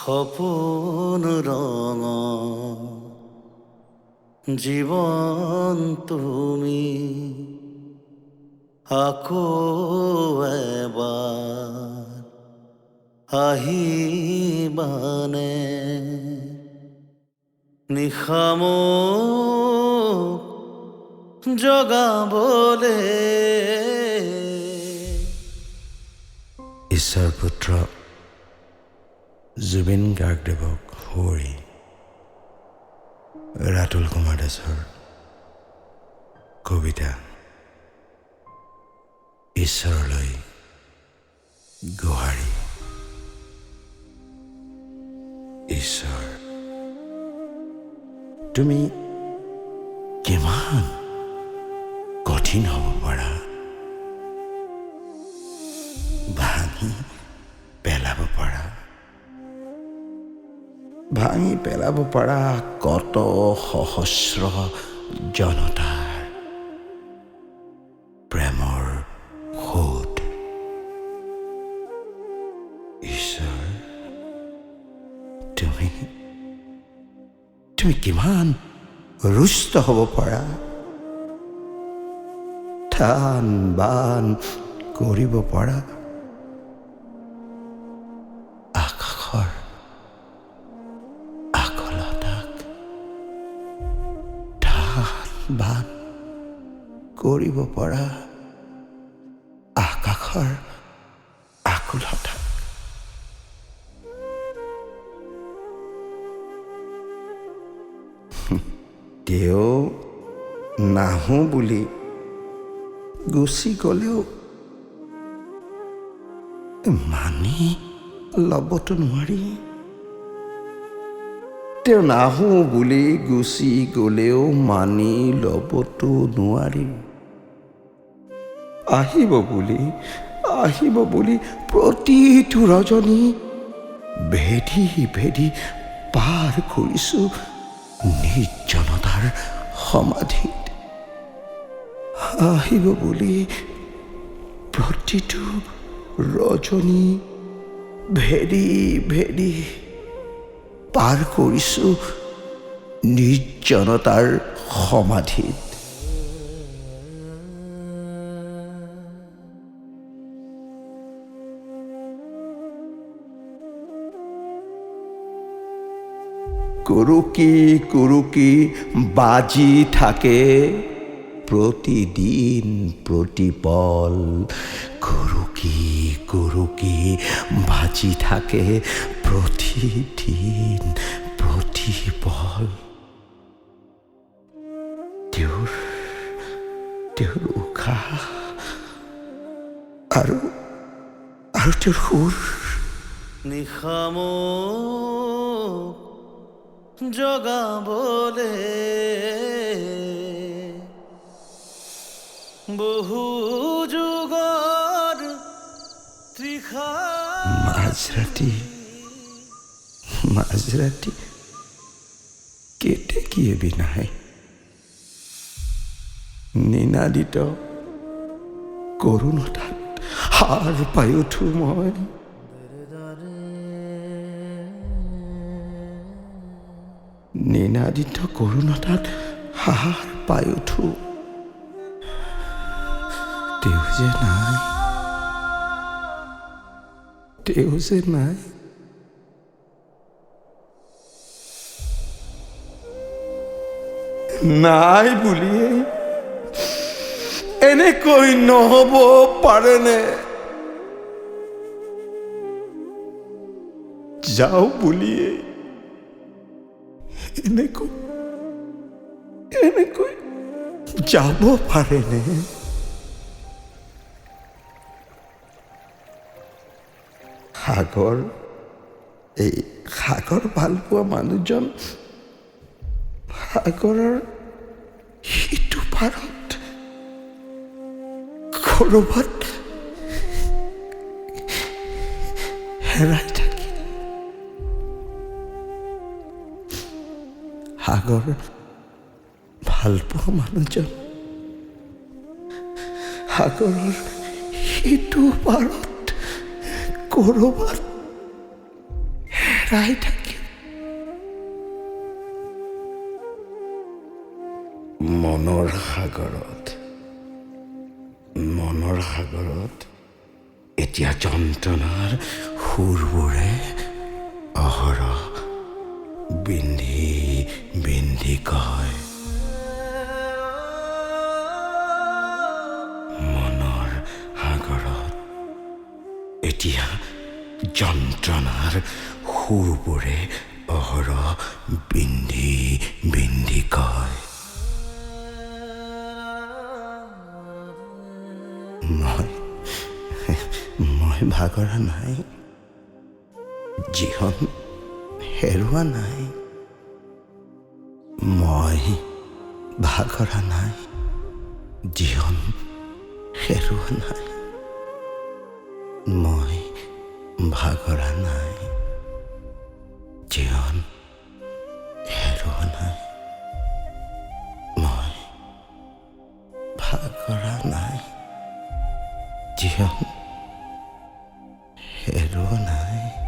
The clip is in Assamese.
সপোন ৰঙ জীবন তুমি আকৌ এবাৰ আহিবানে নিশামোক জগাবলে ঈশ্বৰ পুত্ৰ জুবিন গাৰ্গদেৱক সুঁৱৰি ৰাতুল কুমাৰ দাসৰ কবিতা ঈশ্বৰলৈ গোহাৰি। ঈশ্বৰ, তুমি কিমান কঠিন হ'ব পাৰা, ভাঙি পেলাব পাৰা কত সহস্ৰ জনতাৰ প্ৰেমৰ সোঁত। ঈশ্বৰ, তুমি কিমান ৰুষ্ট হ'ব পাৰা, থান বান কৰিব পাৰা আকাশৰ আকলতাক, থান বান কৰিব পাৰা আকাশৰ আকুলতাক। তেওঁ নাহো বুলি গুচি গ'লেও মানি ল'বতো নোৱাৰি। তেওঁ নাহো বুলি গুচি গ'লেও মানি ল'বতো নোৱাৰি। আহিব বুলি প্ৰতিটো ৰজনী ভেদি পাৰ কৰিছোঁ নিৰ্জনতাৰ সমাধিত। আহিব বুলি প্ৰতিটো ৰজনী ভেদি পাৰ কৰিছোঁ নিৰ্জনতাৰ সমাধিত। কুৰুকি বাজি থাকে প্ৰতিদিন প্ৰতিপল। কুৰুকি বাজি থাকে প্ৰতিদিন প্ৰতিপল। তেওঁৰ উশাহ আৰু তেওঁৰ সুৰ নিশামোক জগাবলে বহু যুগৰ তৃষা। মাঝরাতি কেতেকীয়ে বিনাই নিনাদিত করুণতাত হার পাই উঠো মই। নিনাদিত করুণতাত হার পাই উঠো। তেওঁ যে নাই নাই বুলিয়ে এনেকৈ নহ'ব পাৰেনে? যাওঁ বুলিয়ে এনেকৈ যাব পাৰেনে? সাগৰ ভাল পোৱা মানুহজন সাগৰৰ সিটো পাৰত ক'ৰবাত হেৰাই থাকিল। সাগৰ ভাল পোৱা মানুহজন সাগৰৰ সিটো পাৰত ক'ৰবাত হেৰাই থাকিল। মনৰ সাগৰত এতিয়া যন্ত্ৰণাৰ সুৰবোৰে অহৰহ বিন্ধি বিন্ধি কয়, মনৰ সাগৰত এতিয়া যন্ত্ৰণাৰ সুৰবোৰে অহৰহ বিন্ধি বিন্ধি কয়, মই ভাগৰা নাই, জীৱন হেৰুৱা নাই। মই ভাগৰা নাই, জীৱন হেৰুৱা নাই। মই ভাগৰা নাই, জীৱন হেৰুৱা নাই। মই ভাগৰা নাই, জীৱন হেৰুৱা নাই।